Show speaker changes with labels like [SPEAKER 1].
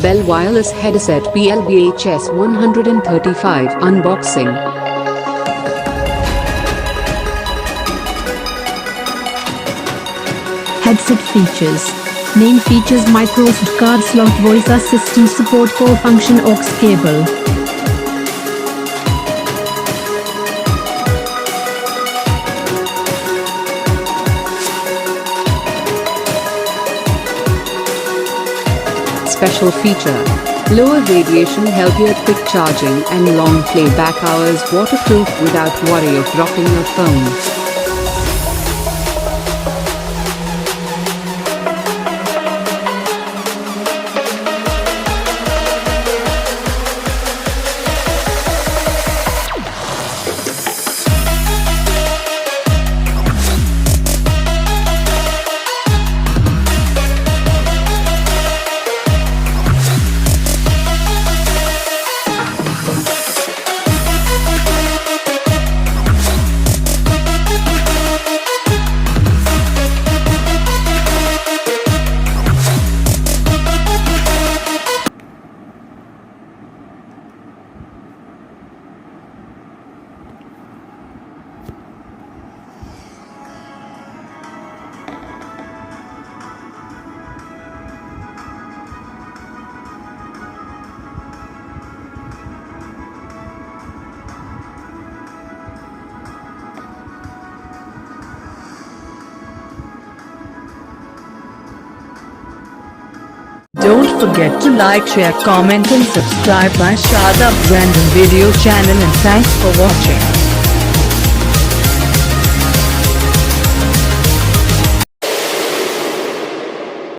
[SPEAKER 1] Bell Wireless Headset BLBH S 135 Unboxing.
[SPEAKER 2] Headset features. Main features: micro SD card slot, voice assistant support, 4-function aux cable.
[SPEAKER 1] Special feature: lower radiation, healthier quick charging and long playback hours, waterproof without worry of dropping your phone.
[SPEAKER 3] Don't forget to like, share, comment and subscribe my Shadab random video channel, and thanks for watching.